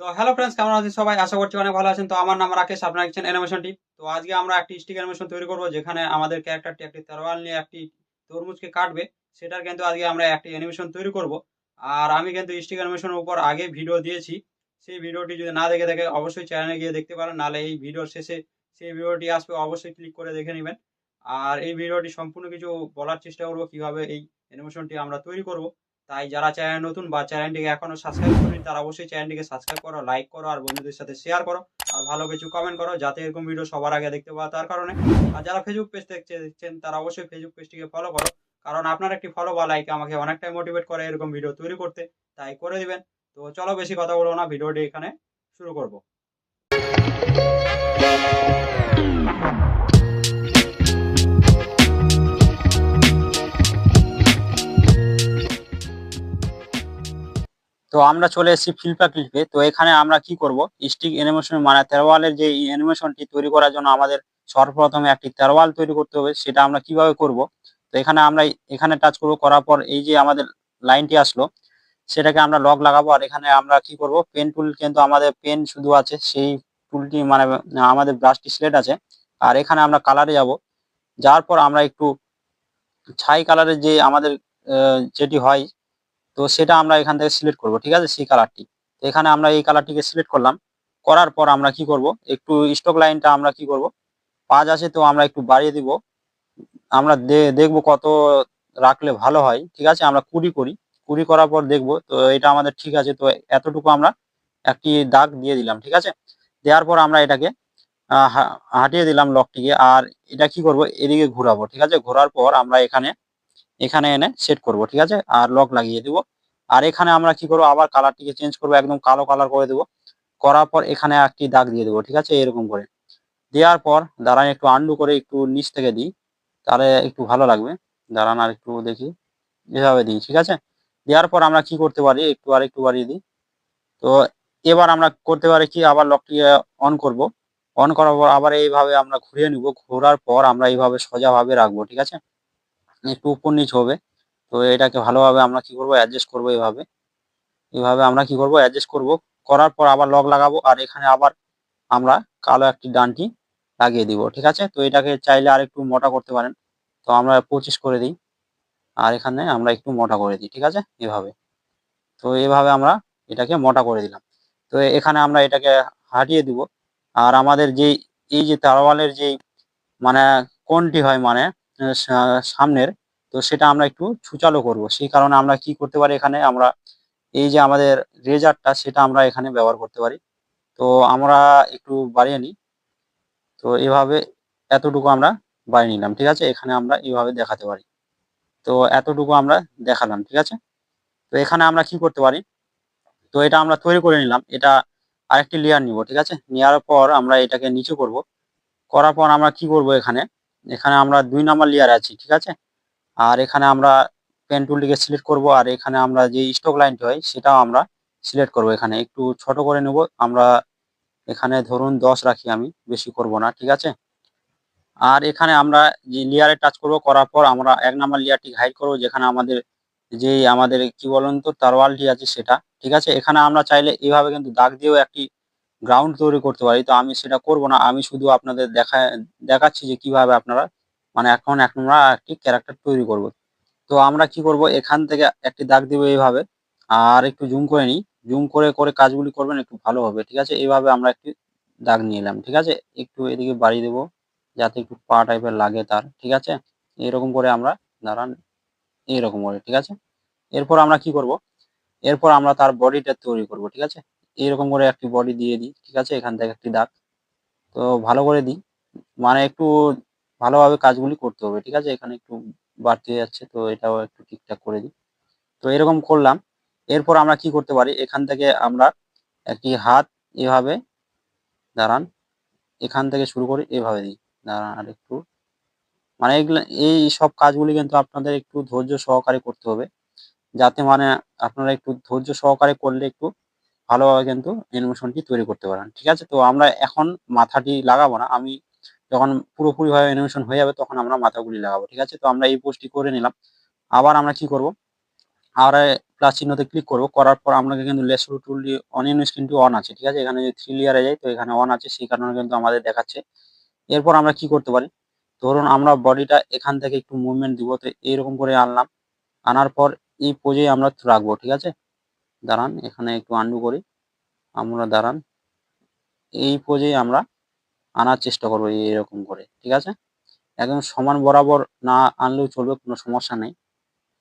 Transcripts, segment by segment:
তো hello friends, কেমন আছেন সবাই? আশা করছি অনেক ভালো আছেন। তো আমার নাম রাকেশ, আপনারা দেখছেন অ্যানিমেশন টিপ। তো আজকে আমরা একটি স্টিক অ্যানিমেশন তৈরি করব, যেখানে আমাদের ক্যারেক্টারটি একটি তরোয়াল নিয়ে একটি তরমুজকে কাটবে। সেটার কিন্তু আজকে আমরা একটি অ্যানিমেশন তৈরি করব। আর আমি কিন্তু স্টিক অ্যানিমেশনের উপর আগে ভিডিও দিয়েছি। সেই ভিডিওটি যদি না দেখে থাকে অবশ্যই চ্যানেলে গিয়ে দেখতে পারেন, নাহলে এই ভিডিওর শেষে সেই ভিডিওটি আসবে, অবশ্যই ক্লিক করে দেখে নেবেন। আর এই ভিডিওটি সম্পূর্ণ কিছু বলার চেষ্টা করব কিভাবে এই অ্যানিমেশনটি আমরা তৈরি করব। তাই যারা চ্যানেল নতুন বা চ্যানেলটিকে এখনো সাবস্ক্রাইব করেনি, তারা অবশ্যই চ্যানেলটিকে সাবস্ক্রাইব করো, লাইক করো, আর বন্ধুদের সাথে শেয়ার করো, আর ভালো কিছু কমেন্ট করো, যাতে এরকম ভিডিও সবার আগে দেখতে পাওয়া তার কারণে। আর যারা ফেসবুক পেজ দেখছেন, তারা অবশ্যই ফেসবুক পেজটিকে ফলো করো, কারণ আপনার একটি ফলো বা লাইক আমাকে অনেকটাই মোটিভেট করে এরকম ভিডিও তৈরি করতে। তাই করে দিবেন। তো চলো বেশি কথা বলবো না, ভিডিওটি এখানে শুরু করব। তো আমরা চলে এসেছি ফিল্পা ক্লিপে। তো এখানে আমরা কি করব, স্টিক অ্যানিমেশন মানে তেরোয়ালের যে অ্যানিমেশনটি তৈরি করার জন্য আমাদের সর্বপ্রথমে একটি তেরোয়াল তৈরি করতে হবে। সেটা আমরা কিভাবে করব, তো এখানে আমরা এখানে টাচ করব, করার পর এই যে আমাদের লাইনটি আসলো, সেটাকে আমরা লক লাগাবো। আর এখানে আমরা কি করব, পেন টুল, কিন্তু আমাদের পেন শুধু আছে, সেই টুলটি মানে আমাদের ব্রাশটি সিলেক্ট আছে। আর এখানে আমরা কালারে যাব, যাওয়ার পর আমরা একটু ছাই কালারের যে আমাদের যেটি হয়, তো সেটা আমরা এখান থেকে সিলেক্ট করব, ঠিক আছে, সেই কালারটি। তো এখানে আমরা এই কালারটিকে সিলেক্ট করলাম। করার পর আমরা কি করব, একটু স্টক লাইনটা আমরা কি করব, 5 আছে তো আমরা একটু বাড়িয়ে দিব। আমরা দেখবো কত রাখলে ভালো হয়, ঠিক আছে, আমরা 20 করি। 20 করার পর দেখবো তো এটা আমাদের ঠিক আছে। তো এতটুকু আমরা একটি দাগ দিয়ে দিলাম, ঠিক আছে। দেওয়ার পর আমরা এটাকে হাঁটিয়ে দিলাম লকটিকে। আর এটা কি করব, এদিকে ঘোরাবো, ঠিক আছে। ঘোরার পর আমরা এখানে এখানে এনে সেট করব, ঠিক আছে, আর লক লাগিয়ে দিব। আর এখানে আমরা কি করব, আবার কালারটিকে চেঞ্জ করব, একদম কালো কালার করে দেব। করার পর এখানে একটি দাগ দিয়ে দেবো, ঠিক আছে, এরকম করে। দেওয়ার পর দাঁড়ান, একটু আন্ডু করে একটু নিচ থেকে দিই, তাহলে একটু ভালো লাগবে। দাঁড়ান আর একটু দেখি, এভাবে দিই, ঠিক আছে। দেওয়ার পর আমরা কি করতে পারি, একটু আর একটু বাড়িয়ে দিই। তো এবার আমরা করতে পারি কি, আবার লকটি অন করব। অন করার পর আবার এইভাবে আমরা ঘুরিয়ে নিব। ঘোরার পর আমরা এইভাবে সোজাভাবে রাখবো, ঠিক আছে, একটু উপর নিচ হবে। তো এটাকে ভালোভাবে আমরা কি করব, অ্যাডজাস্ট করব এভাবে। এভাবে আমরা কি করব, অ্যাডজাস্ট করব। করার পর আবার লক লাগাবো, আর এখানে আবার আমরা কালো একটি ডানটি লাগিয়ে দিব, ঠিক আছে। তো এটাকে চাইলে আর একটু মোটা করতে পারেন। তো আমরা 25 করে দিই, আর এখানে আমরা একটু মোটা করে দিই, ঠিক আছে, এভাবে। তো এভাবে আমরা এটাকে মোটা করে দিলাম। তো এখানে আমরা এটাকে হাঁটিয়ে দিব। আর আমাদের যে এই যে তারওয়ালের যে মানে কোণটি হয়, মানে সামনের, তো সেটা আমরা একটু ছুচালো করব। সেই কারণে আমরা কি করতে পারি, এখানে আমরা এই যে আমাদের রেজারটা, সেটা আমরা এখানে ব্যবহার করতে পারি। তো আমরা একটু বাড়িয়ে নিই। তো এভাবে এতটুকু আমরা বাড়িয়ে নিলাম, ঠিক আছে। এখানে আমরা এভাবে দেখাতে পারি। তো এতটুকু আমরা দেখালাম, ঠিক আছে। তো এখানে আমরা কি করতে পারি, তো এটা আমরা তৈরি করে নিলাম। এটা আরেকটি লেয়ার নিব, ঠিক আছে। নেওয়ার পর আমরা এটাকে নিচু করব। করার পর আমরা কি করব, এখানে এখানে আমরা 2 নাম্বার লেয়ার আছি, ঠিক আছে। আর এখানে আমরা পেন টুলটিকে সিলেক্ট করব। আর এখানে আমরা যে স্টক লাইনটি হয় সেটাও আমরা সিলেক্ট করব। এখানে একটু ছোট করে নেব আমরা। এখানে ধরুন 10 রাখি, আমি বেশি করব না, ঠিক আছে। আর এখানে আমরা যে লেয়ারে টাচ করব, করার পর আমরা 1 নাম্বার লেয়ারটি হাইড করব, যেখানে আমাদের যেই আমাদের কি বলুন তো তারওয়ালটি আছে সেটা, ঠিক আছে। এখানে আমরা চাইলে এইভাবে কিন্তু দাগ দিয়েও একটি গ্রাউন্ড তৈরি করতে পারি। তো আমি সেটা করব না, আমি শুধু আপনাদের দেখাচ্ছি যে কিভাবে আপনারা মানে এখন আমরা একটি ক্যারেক্টার তৈরি করব। তো আমরা কি করব, এখান থেকে একটি দাগ দিব এইভাবে। আর একটু জুম করে নিই, জুম করে করে কাজগুলি করবেন একটু ভালো হবে, ঠিক আছে। এইভাবে আমরা একটি দাগ নিয়ে এলাম, ঠিক আছে। একটু এদিকে বাড়িয়ে দেবো, যাতে একটু পা টাইপের লাগে তার, ঠিক আছে। এরকম করে আমরা, দাঁড়ান, এইরকম করে, ঠিক আছে। এরপর আমরা কি করব, এরপর আমরা তার বডিটা তৈরি করব, ঠিক আছে। এরকম করে একটি বডি দিয়ে দিই, ঠিক আছে, এখান থেকে একটি দাগ। তো ভালো করে দিই, মানে একটু ভালোভাবে কাজগুলি করতে হবে, ঠিক আছে। এখানে একটু বাড়তে যাচ্ছে, তো এটাও একটু ঠিকঠাক করে দিই। তো এরকম করলাম। এরপর আমরা কি করতে পারি, এখান থেকে আমরা একটি হাত এভাবে, দাঁড়ান, এখান থেকে শুরু করি, এভাবে দিই। দাঁড়ান আর একটু, মানে এগুলা এই সব কাজগুলি কিন্তু আপনাদের একটু ধৈর্য সহকারে করতে হবে, যাতে মানে আপনারা একটু ধৈর্য সহকারে করলে একটু ভালোভাবে কিন্তু অ্যানিমেশনটি তৈরি করতে পারেন, ঠিক আছে। তো আমরা এখন মাথাটি লাগাবো না, আমি যখন পুরোপুরিভাবে অ্যানিমেশন হয়ে যাবে তখন আমরা মাথাগুলি লাগাবো, ঠিক আছে। তো আমরা এই পোস্টটি করে নিলাম। আবার আমরা কি করব, আর প্লাস চিহ্নতে ক্লিক করব, করার পর আপনাকে কিন্তু লেসো টুলটি অনিয়ন স্ক্রিনটি অন আছে, ঠিক আছে। এখানে যদি 3 লেয়ারে যাই তো এখানে অন আছে, সেই কারণে কিন্তু আমাদের দেখাচ্ছে। এরপর আমরা কি করতে পারি, ধরুন আমরা বডিটা এখান থেকে একটু মুভমেন্ট দিব, তো এইরকম করে আনলাম, আনার পর এই পোজে আমরা রাখবো, ঠিক আছে। দাঁড়ান এখানে একটু আন্ডু করি, আমরা দাঁড়ান এই পোজেই আমরা আনার চেষ্টা করবো এরকম করে, ঠিক আছে। একদম সমান বরাবর না আনলেও চলবে, কোনো সমস্যা নেই,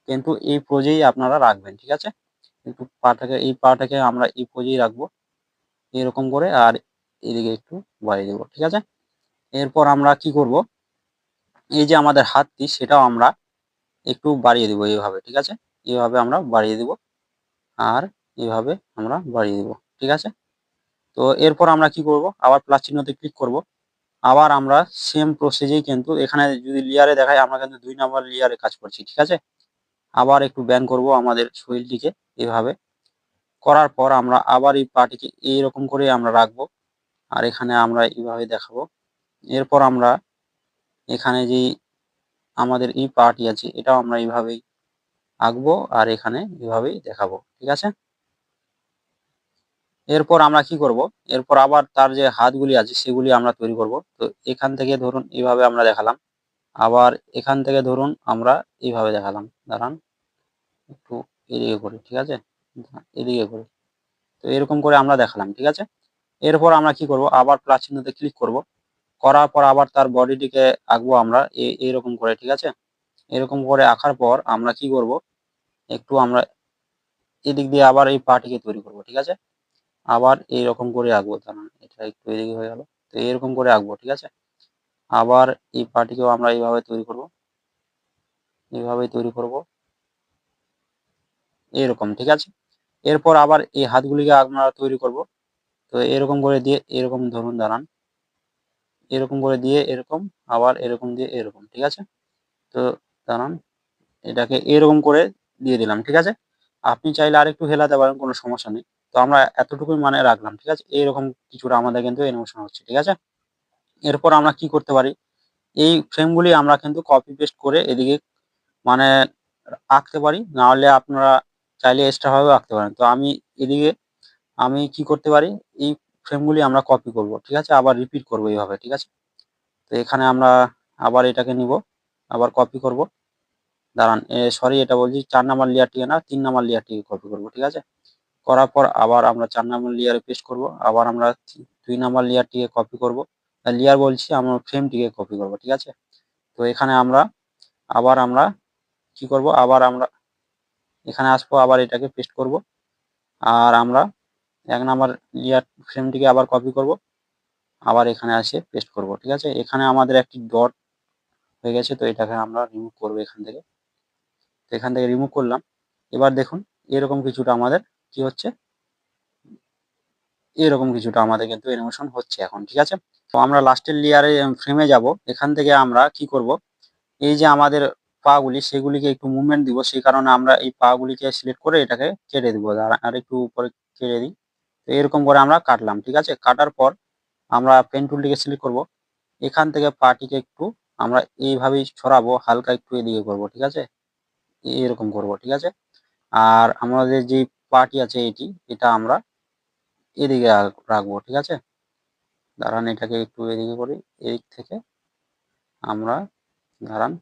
কিন্তু এই পোজেই আপনারা রাখবেন, ঠিক আছে। একটু পাটাকে আমরা এই পোজেই রাখবো এরকম করে, আর এদিকে একটু বাড়িয়ে দেবো, ঠিক আছে। এরপর আমরা কি করব, এই যে আমাদের হাতটি সেটাও আমরা একটু বাড়িয়ে দিব এইভাবে, ঠিক আছে। এইভাবে আমরা বাড়িয়ে দিব, আর এইভাবে আমরা বাড়িয়ে দিব, ঠিক আছে। তো এরপর আমরা কি করব, আবার প্লাস চিহ্নতে ক্লিক করব, আবার আমরা সেম প্রসেসেই কিন্তু এখানে যদি লেয়ারে দেখায় আমরা কিন্তু 2 নাম্বার লেয়ারে কাজ করছি, ঠিক আছে। আবার একটু ব্যান করব আমাদের শরীরটিকে এভাবে, করার পর আমরা আবার এই পাটিকে এইরকম করে আমরা রাখবো, আর এখানে আমরা এইভাবে দেখাবো। এরপর আমরা এখানে যেই আমাদের এই পার্টি আছে এটাও আমরা এইভাবেই আঁকবো, আর এখানে এভাবেই দেখাবো, ঠিক আছে। এরপর আমরা কি করব, এরপর আবার তার যে হাতগুলি আছে সেগুলি আমরা তৈরি করব। তো এখান থেকে ধরুন এইভাবে আমরা দেখালাম, আবার এখান থেকে ধরুন আমরা এইভাবে দেখালাম, দাঁড়ান একটু এদিকে করি, ঠিক আছে, এদিকে করি, তো এরকম করে আমরা দেখালাম, ঠিক আছে। এরপর আমরা কি করব, আবার প্লাস চিহ্নতে ক্লিক করব, করার পর আবার তার বডিটিকে আঁকবো আমরা এইরকম করে, ঠিক আছে। এরকম করে আঁকার পর আমরা কি করব, একটু আমরা এদিক দিয়ে আবার এই পাটিকে তৈরি করব, ঠিক আছে। আবার এইরকম করে আঁকবো, দাঁড়ান এটা একটু এদিকে হয়ে গেল, তো এরকম করে আঁকবো, ঠিক আছে। আবার এই পাটিকেও আমরা এইভাবে তৈরি করব, এইভাবে তৈরি করব এরকম, ঠিক আছে। এরপর আবার এই হাতগুলিকে আমরা তৈরি করব, তো এরকম করে দিয়ে এরকম ধরুন, দাঁড়ান এরকম করে দিয়ে এরকম, আবার এরকম দিয়ে এরকম, ঠিক আছে। তো দাঁড়ান এটাকে এরকম করে দিয়ে দিলাম, ঠিক আছে। আপনি চাইলে আরেকটু হেলাতে পারেন, কোনো সমস্যা নেই। তো আমরা এতটুকুই মানে রাখলাম, ঠিক আছে। এইরকম কিছুটা আমাদের কিন্তু অ্যানিমেশন হচ্ছে, ঠিক আছে। এরপর আমরা কি করতে পারি, এই ফ্রেমগুলি আমরা কিন্তু কপি পেস্ট করে এদিকে মানে আঁকতে পারি, না হলে আপনারা চাইলে এক্সট্রা ভাবেও আঁকতে পারেন। তো আমি এদিকে আমি কি করতে পারি, এই ফ্রেমগুলি আমরা কপি করব, ঠিক আছে, আবার রিপিট করব এইভাবে, ঠিক আছে। তো এখানে আমরা আবার এটাকে নিব, আবার কপি করব, দাঁড়ান সরি এটা বলছি 4 নাম্বার লেয়ারটিকে না 3 নাম্বার লেয়ারটিকে কপি করব, ঠিক আছে। করার পর আবার আমরা 4 নাম্বার লেয়ারে পেস্ট করব, আবার আমরা 2 নাম্বার লেয়ারটিকে কপি করব, লেয়ার বলছি আমরা ফ্রেমটিকে কপি করব, ঠিক আছে। তো এখানে আমরা আবার আমরা কি করব, আবার আমরা এখানে আসবো, আবার এটাকে পেস্ট করব, আর আমরা 1 নাম্বার লেয়ার ফ্রেমটিকে আবার কপি করব, আবার এখানে আসে পেস্ট করব, ঠিক আছে। এখানে আমাদের একটি ডট হয়ে গেছে, তো এটাকে আমরা রিমুভ করব এখান থেকে। তো এখান থেকে রিমুভ করলাম। এবার দেখুন এরকম কিছুটা আমাদের কি হচ্ছে, এরকম কিছুটা আমাদের কিন্তু অ্যানিমেশন হচ্ছে এখন, ঠিক আছে। তো আমরা লাস্টের লেয়ারে ফ্রেমে যাব, এখান থেকে আমরা কি করব, এই যে আমাদের পা গুলি সেগুলিকে একটু মুভমেন্ট দিব, সেই কারণে আমরা এই পা গুলিকে সিলেক্ট করে এটাকে কেটে দিব, আর একটু উপরে কেটে দিই। তো এরকম করে আমরা কাটলাম, ঠিক আছে। কাটার পর আমরা পেন টুলটিকে সিলেক্ট করব, এখান থেকে পাটিকে একটু আমরা এইভাবেই ছড়াবো, হালকা একটু এদিকে করব, ঠিক আছে, এরকম করব, ঠিক আছে। আর আমাদের যে পাটি আছে এটা আমরা এদিকে রাখবো, ঠিক আছে। দাঁড়ান এটাকে একটু এদিকে করি, এদিক থেকে আমরা দাঁড়ান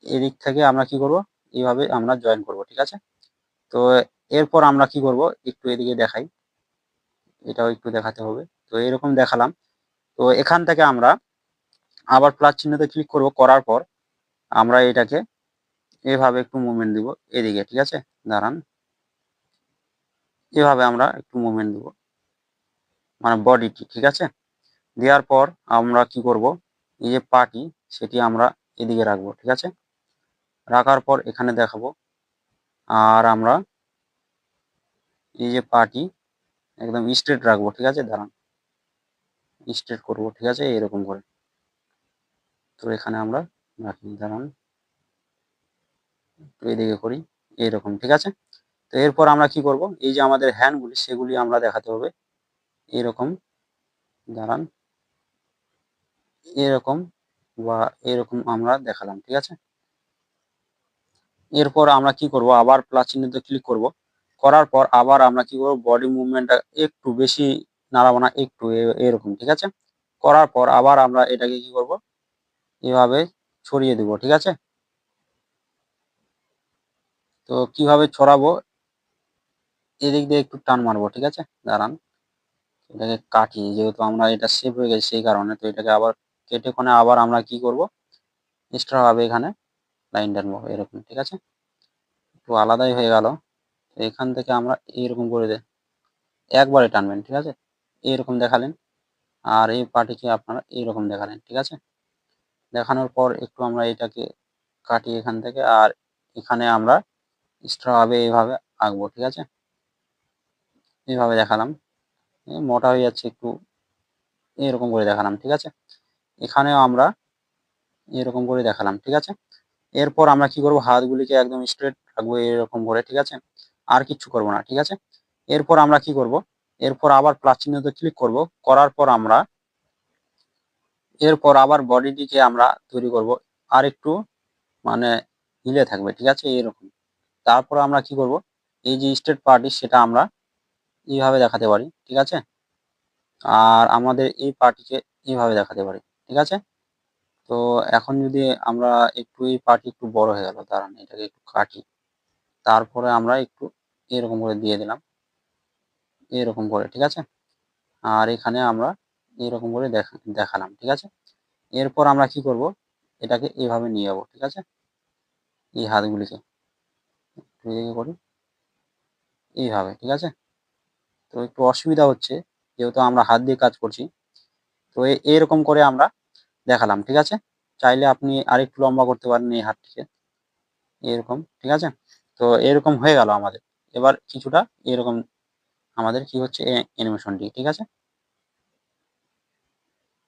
এদিক থেকে আমরা কি করব, এইভাবে আমরা জয়েন করব, ঠিক আছে। তো এরপর আমরা কি করব, একটু এদিকে দেখাই, এটাও একটু দেখাতে হবে। তো এরকম দেখালাম। তো এখান থেকে আমরা আবার প্লাস চিহ্নতে ক্লিক করব, করার পর আমরা এটাকে এভাবে একটু মুভমেন্ট দিব এদিকে, ঠিক আছে। দাঁড়ান এভাবে আমরা একটু মুভমেন্ট দিব, মানে বডিটি, ঠিক আছে। দেওয়ার পর আমরা কি করব, এই যে পাটি সেটি আমরা এদিকে রাখবো, ঠিক আছে। রাখার পর এখানে দেখাবো, আর আমরা এই যে পাটি একদম স্ট্রেট রাখবো, ঠিক আছে। দাঁড়ান স্ট্রেট করব, ঠিক আছে, এরকম করে। তো এখানে আমরা রাখি, দাঁড়ান একটু এদিকে করি, এইরকম, ঠিক আছে। তো এরপর আমরা কি করব, এই যে আমাদের হ্যান্ডগুলি সেগুলি আমরা দেখাতে হবে এরকম, দাঁড়ান এরকম বা এরকম আমরা দেখালাম, ঠিক আছে। এরপর আমরা কি করব, আবার প্লাস চিহ্নতে ক্লিক করব। করার পর আবার আমরা কি করব, বডি মুভমেন্টটা একটু বেশি নাড়াবো না, একটু এরকম, ঠিক আছে। করার পর আবার আমরা এটাকে কি করব, এভাবে ছড়িয়ে দিব, ঠিক আছে। তো কিভাবে ছড়াবো, এদিক দিয়ে একটু টান মারবো, ঠিক আছে। দাঁড়ান, এটাকে কাটি, যেহেতু আমরা এটা সেভ হয়ে গেছে সেই কারণে। তো এটাকে আবার কেটে কোণে আবার আমরা কি করব, এক্সট্রা ভাবে এখানে লাইন টানবো এরকম, ঠিক আছে। একটু আলাদাই হয়ে গেল। তো এখান থেকে আমরা এরকম করে একবারে টানবেন, ঠিক আছে। এরকম দেখালেন, আর এই পার্টিকে আপনারা এইরকম দেখালেন, ঠিক আছে। দেখানোর পর একটু আমরা এটাকে কাটি এখান থেকে, আর এখানে আমরা এক্সট্রা ভাবে এইভাবে আঁকবো, ঠিক আছে। এইভাবে দেখালাম, মোটা হয়ে যাচ্ছে একটু, এরকম করে দেখালাম, ঠিক আছে। এখানেও আমরা এরকম করে দেখালাম, ঠিক আছে। এরপর আমরা কি করব, হাতগুলিকে একদম স্ট্রেট রাখবো এরকম করে, ঠিক আছে। আর কিচ্ছু করব না, ঠিক আছে। এরপর আমরা কি করব, এরপর আবার প্লাস চিহ্নতে ক্লিক করব। করার পর আমরা এরপর আবার বডিটিকে আমরা তৈরি করব আর একটু, মানে হিলে থাকবে, ঠিক আছে, এরকম। তারপর আমরা কি করব, এই যে স্ট্রেট পার্টি সেটা আমরা এইভাবে দেখাতে পারি, ঠিক আছে। আর আমাদের এই পার্টিকে এইভাবে দেখাতে পারি, ঠিক আছে। তো এখন যদি আমরা একটু, এই পার্টি একটু বড় হয়ে গেল, দাঁড়ান এটাকে একটু কাটি। তারপরে আমরা একটু এরকম করে দিয়ে দিলাম, এরকম করে, ঠিক আছে। আর এখানে আমরা এরকম করে দেখালাম, ঠিক আছে। এরপর আমরা কি করব, এটাকে এইভাবে নিয়ে যাবো, ঠিক আছে। এই হাতগুলিকে একটু এদিকে করি, এইভাবে, ঠিক আছে। তো একটু অসুবিধা হচ্ছে, যেহেতু আমরা হাত দিয়ে কাজ করছি। তো এরকম করে আমরা দেখালাম, ঠিক আছে। চাইলে আপনি আরেকটু লম্বা করতে পারেন এই হাতটিকে, এরকম, ঠিক আছে। তো এরকম হয়ে গেল আমাদের। এবার কিছুটা এরকম আমাদের কি হচ্ছে অ্যানিমেশনটি, ঠিক আছে।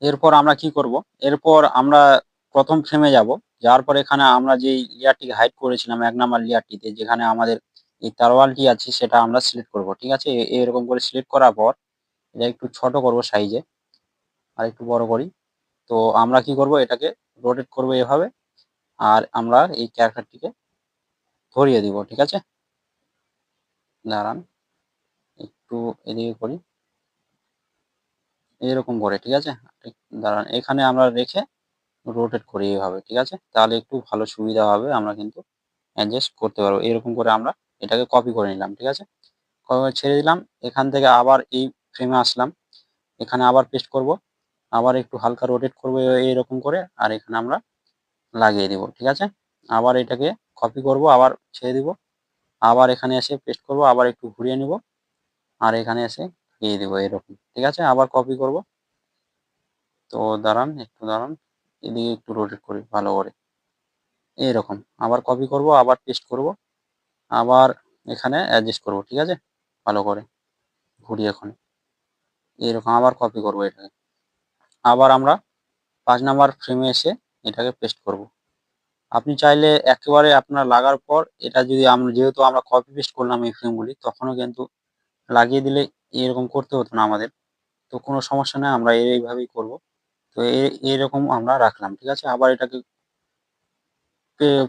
এরপর আমরা কি করব, এরপর আমরা প্রথম ফ্রেমে যাব। যাওয়ার পর এখানে আমরা যে লেয়ারটিকে হাইড করেছিলাম ১ নাম্বার লেয়ারটিতে, যেখানে আমাদের এই তরোয়ালটি আছে সেটা আমরা সিলেক্ট করব, ঠিক আছে। এরকম করে সিলেক্ট করার পর এটা একটু ছোট করব সাইজে, আর একটু বড় করি। তো আমরা কি করব, এটাকে রোটেট করব এভাবে, আর আমরা এই ক্যারেক্টারটিকে ধরিয়ে দিব, ঠিক আছে। দাঁড়ান, একটু এদিকে করি, এরকম করে, ঠিক আছে। দাঁড়ান, এখানে আমরা রেখে রোটেট করি এইভাবে, ঠিক আছে। তাহলে একটু ভালো সুবিধা হবে, আমরা কিন্তু অ্যাডজাস্ট করতে পারবো। এরকম করে আমরা এটাকে কপি করে নিলাম, ঠিক আছে। ছেড়ে দিলাম, এখান থেকে আবার এই ফ্রেমে আসলাম, এখানে আবার পেস্ট করব, আবার একটু হালকা রোটেট করবো এরকম করে, আর এখানে আমরা লাগিয়ে দিব, ঠিক আছে। আবার এটাকে কপি করব, আবার ছেড়ে দিব, আবার এখানে এসে পেস্ট করব, আবার একটু ঘুরিয়ে নিব, আর এখানে এসে লাগিয়ে দিব এরকম, ঠিক আছে। আবার কপি করব। তো দাঁড়ান, একটু দাঁড়ান, এদিকে একটু রোটেট করি ভালো করে, এরকম। আবার কপি করব, আবার পেস্ট করব, আবার এখানে অ্যাডজাস্ট করব, ঠিক আছে, ভালো করে ঘুরিয়ে এখন এরকম আবার কপি করব এটাকে। আবার আমরা ৫ নাম্বার ফ্রেমে এসে এটাকে পেস্ট করব। আপনি চাইলে একেবারে আপনার লাগার পর এটা যদি আমরা, যেহেতু আমরা কপি পেস্ট করলাম এই ফ্রেমগুলি, তখনও কিন্তু লাগিয়ে দিলে এরকম করতে হতো না আমাদের। তো কোনো সমস্যা নেই, আমরা এইভাবেই করব। তো এরকম আমরা রাখলাম, ঠিক আছে। আবার এটাকে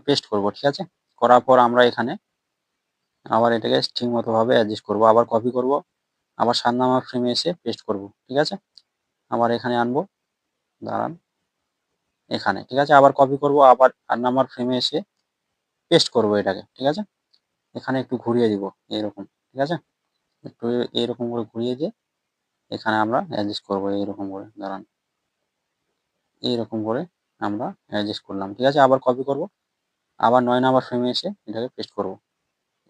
পেস্ট করব, ঠিক আছে। করার পর আমরা এখানে আবার এটাকে ঠিকমতো ভাবে অ্যাডজাস্ট করব, আবার কপি করব, আবার ৭ নাম্বার ফ্রেমে এসে পেস্ট করব, ঠিক আছে। আবার এখানে আনবো, দাঁড়ান, এখানে, ঠিক আছে। আবার কপি করব, আবার ৮ নাম্বার ফ্রেমে এসে পেস্ট করব এটাকে, ঠিক আছে। এখানে একটু ঘুরিয়ে দিব এরকম, ঠিক আছে। একটু এরকম করে ঘুরিয়ে দিয়ে এখানে আমরা অ্যাডজাস্ট করব এইরকম করে, দাঁড়ান, এইরকম করে আমরা অ্যাডজাস্ট করলাম, ঠিক আছে। আবার কপি করব, আবার ৯ নাম্বার ফ্রেমে এসে এটাকে পেস্ট করব।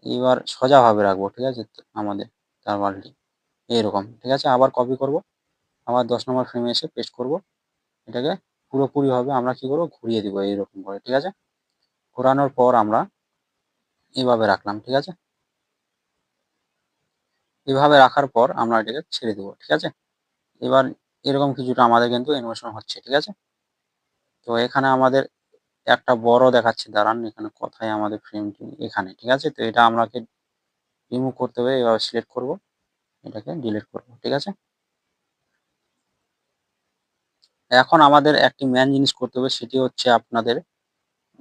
এবার সোজাভাবে রাখবো, ঠিক আছে, আমাদের তারওয়ালটি এরকম, ঠিক আছে। আবার কপি করব, আবার ১০ নম্বর ফ্রেমে এসে পেস্ট করব। এটাকে পুরোপুরিভাবে আমরা কি করব, ঘুরিয়ে দিব এইরকম করে, ঠিক আছে। ঘোরানোর পর আমরা এভাবে রাখলাম, ঠিক আছে। এভাবে রাখার পর আমরা এটাকে ছেড়ে দেবো, ঠিক আছে। এবার এরকম কিছুটা আমাদের কিন্তু অ্যানিমেশন হচ্ছে, ঠিক আছে। তো এখানে আমাদের একটা বড় দেখাচ্ছে, দাঁড়ান, এখানে কোথায় আমাদের ফ্রেমটি, এখানে, ঠিক আছে। তো এটা আমাকে রিমুভ করতে হবে, এভাবে সিলেক্ট করব, এটাকে ডিলিট করব, ঠিক আছে। এখন আমাদের একটি মেন জিনিস করতে হবে, সেটি হচ্ছে আপনাদের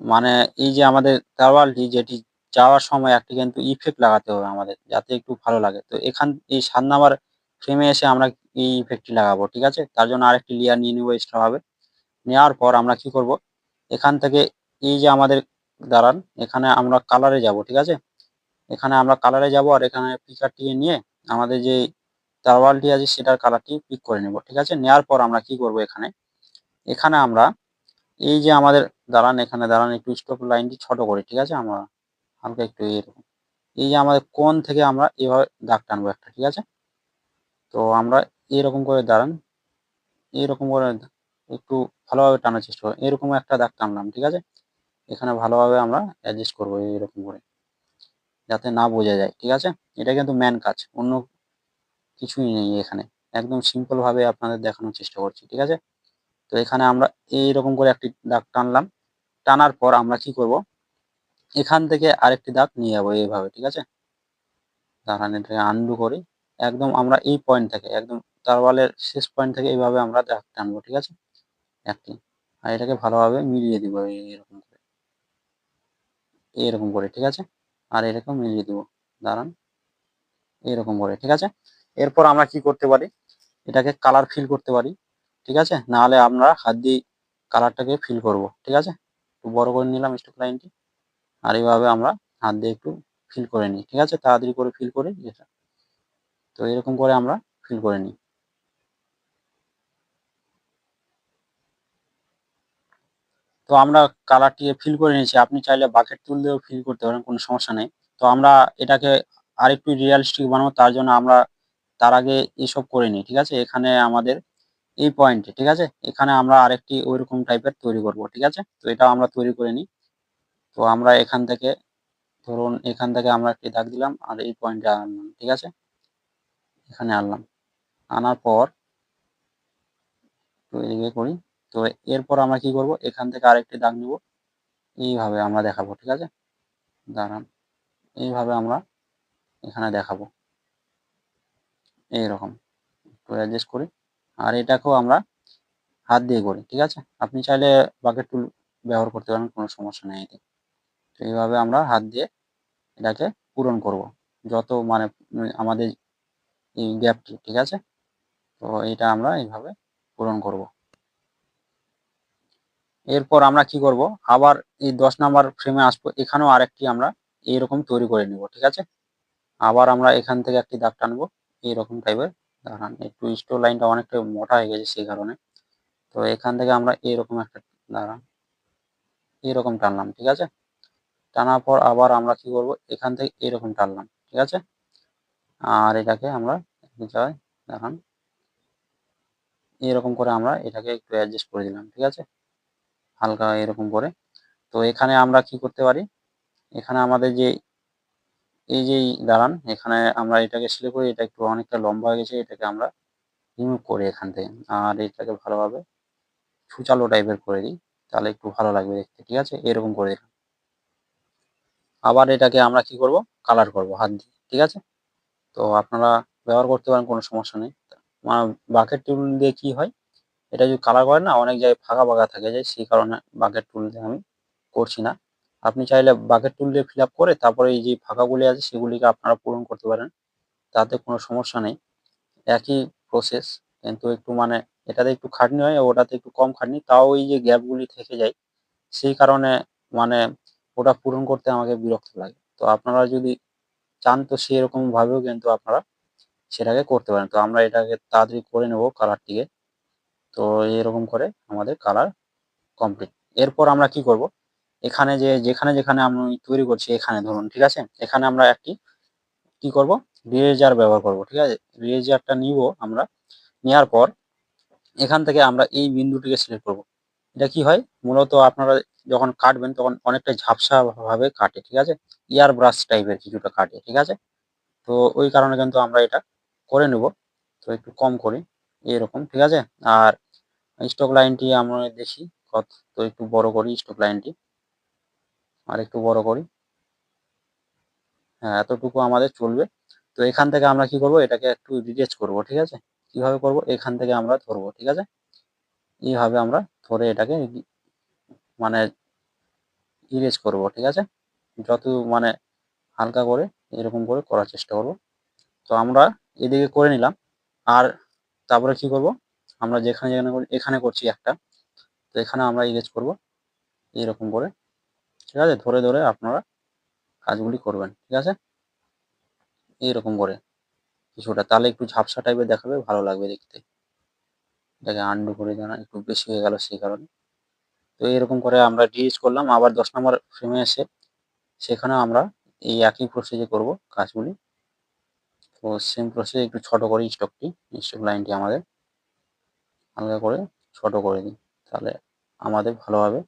মানে এই যে আমাদের তরোয়ালটি যেটি যাওয়ার সময় একটি কিন্তু ইফেক্ট লাগাতে হবে আমাদের, যাতে একটু ভালো লাগে। তো এই ৭ নাম্বার ফ্রেমে এসে আমরা এই ইফেক্টটি লাগাবো, ঠিক আছে? তার জন্য আরেকটি লেয়ার নিয়ে নিবো এক্সট্রা ভাবে। নেওয়ার পর আমরা কি করব? এখান থেকে এই যে আমাদের দাঁড়ান, এখানে আমরা কালারে যাব, ঠিক আছে? এখানে আমরা কালারে যাব আর এখানে পিকারটি নিয়ে আমাদের যে তরোয়ালটি আছে সেটার কালারটি পিক করে নেব, ঠিক আছে? নেওয়ার পর আমরা কি করব এখানে? এখানে আমরা এই যে আমাদের দাঁড়ান, এখানে দাঁড়ান, একটু স্টপ লাইনটি ছোট করি, ঠিক আছে? আমরা হালকা একটু এরকম। এই যে আমাদের কোণ থেকে আমরা এভাবে দাগ টানবো একটা, ঠিক আছে? তো আমরা এরকম করে দাঁড়ান, এরকম করে একটু ভালোভাবে টানার চেষ্টা করি। এরকম একটা দাগ টানলাম, ঠিক আছে? এখানে ভালোভাবে আমরা অ্যাডজাস্ট করবো এরকম করে, যাতে না বোঝা যায়, ঠিক আছে? এটা কিন্তু মেন কাজ, অন্য কিছুই নেই এখানে। একদম সিম্পল ভাবে আপনাদের দেখানোর চেষ্টা করছি, ঠিক আছে? তো এখানে আমরা এইরকম করে একটি দাগ টানলাম। টানার পর আমরা কি করব? এখান থেকে আরেকটি দাগ নিয়ে যাবো এইভাবে, ঠিক আছে? দাঁড়ান, এটাকে আনডু করি। একদম আমরা এই পয়েন্ট থেকে, একদম তরোয়ালের শেষ পয়েন্ট থেকে এইভাবে আমরা দাগ টানবো, ঠিক আছে? একটি। আর এটাকে ভালোভাবে মিলিয়ে দিব এরকম করে, এরকম করে, ঠিক আছে? আর এরকম মিলিয়ে দিব। দাঁড়ান, এরকম করে, ঠিক আছে? এরপর আমরা কি করতে পারি? এটাকে কালার ফিল করতে পারি, ঠিক আছে? নাহলে আমরা হাত দিয়ে কালারটাকে ফিল করব, ঠিক আছে? একটু বড় করে নিলাম স্ট্রোক লাইনটি। আর এইভাবে আমরা হাত দিয়ে একটু ফিল করে নিই, ঠিক আছে? তাড়াতাড়ি করে ফিল করি এটা। তো এরকম করে আমরা ফিল করে নিই। তো আমরা কালারটি ফিল করে নিয়েছি। আপনি চাইলে বাকেট টুল দিয়েও ফিল করতে পারেন, কোনো সমস্যা নেই। তো আমরা এটাকে আরেকটু রিয়ালিস্টিক বানাবো, তার জন্য আমরা তার আগে এসব করে নিই, ঠিক আছে? এখানে আমাদের এই পয়েন্টে, ঠিক আছে? এখানে আমরা আরেকটি ওইরকম টাইপের তৈরি করব, ঠিক আছে? তো এটাও আমরা তৈরি করে নিই। তো আমরা এখান থেকে, ধরুন এখান থেকে আমরা একটি দাগ দিলাম আর এই পয়েন্টে আনলাম, ঠিক আছে? এখানে আনলাম। আনার পর তো এদিকে করি। তো এরপর আমরা কি করব? এখান থেকে আরেকটি দাগ নিব। এইভাবে আমরা দেখাবো, ঠিক আছে? দাঁড়ান, এইভাবে আমরা এখানে দেখাবো। এইরকম একটু অ্যাডজাস্ট করি। আর এটাকেও আমরা হাত দিয়ে করি, ঠিক আছে? আপনি চাইলে বাকেট টুল ব্যবহার করতে পারেন, কোনো সমস্যা নেই এতে। তো এইভাবে আমরা হাত দিয়ে এটাকে পূরণ করব। যত মানে আমাদের এই গ্যাপটি, ঠিক আছে? তো এটা আমরা এইভাবে পূরণ করব। এরপর আমরা কি করব? আবার এই ১০ নাম্বার ফ্রেমে আসবো। এখানেও আরেকটি আমরা এইরকম তৈরি করে নিব, ঠিক আছে? আবার আমরা এখান থেকে একটি দাগ টানবো এইরকম টাইপের। দাঁড়ান, একটু স্টোর লাইনটা অনেকটা মোটা হয়ে গেছে সেই কারণে। তো এখান থেকে আমরা এরকম একটা, দাঁড়ান, এরকম টানলাম, ঠিক আছে? টানার পর আবার আমরা কি করব? এখান থেকে এরকম টানলাম, ঠিক আছে? আর এটাকে আমরা একটু দাঁড়ান, এরকম করে আমরা এটাকে একটু অ্যাডজাস্ট করে দিলাম, ঠিক আছে? হালকা এরকম করে। তো এখানে আমরা কি করতে পারি? এখানে আমাদের যে এই যে দাঁড়ান, এখানে আমরা এটাকে সিলেক্ট করি। এটা একটু অনেকটা লম্বা হয়ে গেছে, এটাকে আমরা রিমুভ করি এখান থেকে। আর এটাকে ভালোভাবে ছুচালো টাইপের করে দিই, তাহলে একটু ভালো লাগবে দেখতে, ঠিক আছে? এরকম করে দিলাম। আবার এটাকে আমরা কি করব? কালার করব হাত দিয়ে, ঠিক আছে? তো আপনারা ব্যবহার করতে পারেন, কোনো সমস্যা নেই। বাকেট টুল দিয়ে কি হয়? এটা যদি কালার করেন না, অনেক জায়গায় ফাঁকা ফাঁকা থেকে যায়, সেই কারণে বাকেট টুল দিয়ে আমি করছি না। আপনি চাইলে বাকেট টুল দিয়ে ফিল আপ করে তারপরে এই যে ফাঁকাগুলি আছে সেগুলিকে আপনারা পূরণ করতে পারেন, তাতে কোনো সমস্যা নেই। একই প্রসেস, কিন্তু একটু মানে এটাতে একটু খাটনি হয়, ওটাতে একটু কম খাটনি। তাও ওই যে গ্যাপগুলি থেকে যায়, সেই কারণে মানে ওটা পূরণ করতে আমাকে বিরক্ত লাগে। তো আপনারা যদি চান তো সেরকম ভাবেও কিন্তু আপনারা সেটাকে করতে পারেন। তো আমরা এটাকে তাড়াতাড়ি করে নেব কালারটিকে। তো এরকম করে আমাদের কালার কমপ্লিট। এরপর আমরা কি করব? এখানে যেখানে আমি তৈরি করছি, এখানে ধরুন, ঠিক আছে? এখানে আমরা একটি কি করব? ইরেজার ব্যবহার করব, ঠিক আছে? ইরেজারটা নিব আমরা। নেওয়ার পর এখান থেকে আমরা এই বিন্দুটিকে সিলেক্ট করব। এটা কি হয়? মূলত আপনারা যখন কাটবেন তখন অনেকটা ঝাপসা ভাবে কাটে, ঠিক আছে? এয়ার ব্রাশ টাইপের কিছুটা কাটে, ঠিক আছে? তো ওই কারণে কিন্তু আমরা এটা করে নেব। তো একটু কম করি, এরকম, ঠিক আছে? আর স্ট্রোক লাইনটি আমরা দেখি কত, তো একটু বড় করি স্ট্রোক লাইনটি, আর একটু বড় করি। হ্যাঁ, এতটুকু আমাদের চলবে। তো এখান থেকে আমরা কি করব? এটাকে একটু রিড্রেস করব, ঠিক আছে? কিভাবে করব? এখান থেকে আমরা ধরবো, ঠিক আছে? এইভাবে আমরা ধরে এটাকে মানে ইরেজ করব, ঠিক আছে? যত মানে হালকা করে এরকম করে করার চেষ্টা করব। তো আমরা এদিকে করে নিলাম। আর তারপরে কি করব, আমরা যেখানে যেখানে এখানে করছি একটা, তো এখানে আমরা ইরেজ করব এরকম করে, ঠিক আছে? ধরে ধরে আপনারা কাজগুলি করবেন, ঠিক আছে? এইরকম করে কিছুটা, তাহলে একটু ঝাপসা টাইপের দেখাবে, ভালো লাগবে দেখতে। এটাকে আন্ডু করে দেওয়া একটু বেশি হয়ে গেল সেই কারণে। তো এরকম করে আমরা ডিলিট করলাম। আবার 10 নম্বর ফ্রেমে এসে সেখানে আমরা এই একই প্রসেসে করব কাজগুলি। তো সেম প্রসেসে একটু ছোট করি স্টক লাইনটি আমাদের হালকা করে ছোট করে দিই, তাহলে আমাদের ভালোভাবে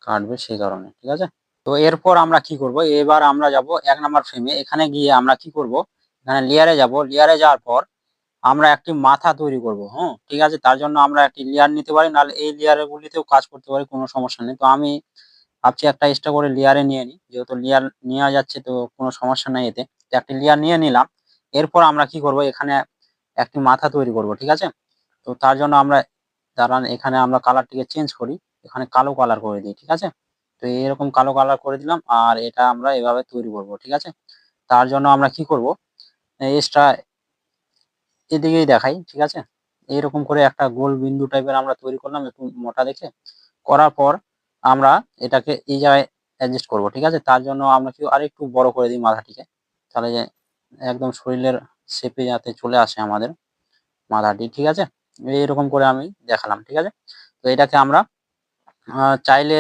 কাটবে সেই কারণে, ঠিক আছে? তো এরপর আমরা কি করব, এবার আমরা যাব 1 নম্বর ফ্রেমে। এখানে গিয়ে আমরা কি করব, এখানে লেয়ারে যাব। লেয়ারে যাওয়ার পর আমরা একটি মাথা তৈরি করব, হ্যাঁ, ঠিক আছে? তার জন্য আমরা একটি লেয়ার নিতে পারি, নাহলে এই লেয়ারে গুলিতেও কাজ করতে পারি, কোনো সমস্যা নেই। তো আমি ভাবছি একটা এক্সট্রা করে লেয়ারে নিয়ে নিই, যেহেতু লেয়ার নেওয়া যাচ্ছে তো কোনো সমস্যা নাই এতে। তো একটি লেয়ার নিয়ে নিলাম। এরপর আমরা কি করব, এখানে একটি মাথা তৈরি করব, ঠিক আছে? তো তার জন্য আমরা দাঁড়ান, এখানে আমরা কালারটিকে চেঞ্জ করি, এখানে কালো কালার করে দিই, ঠিক আছে? তো এরকম কালো কালার করে দিলাম, আর এটা আমরা এভাবে তৈরি করব, ঠিক আছে? তার জন্য আমরা কি করব, এক্সট্রা এদিকেই দেখাই, ঠিক আছে? এইরকম করে একটা গোল বিন্দু টাইপের আমরা তৈরি করলাম একটু মোটা দেখে। করার পর আমরা এটাকে এই জায়গায় অ্যাডজাস্ট করব, ঠিক আছে? তার জন্য আমরা কি আরেকটু বড় করে দিই মাথাটিকে, তাহলে যে একদম শরীরের শেপে যাতে চলে আসে আমাদের মাথাটি, ঠিক আছে? এইরকম করে আমি দেখালাম, ঠিক আছে? তো এটাকে আমরা চাইলে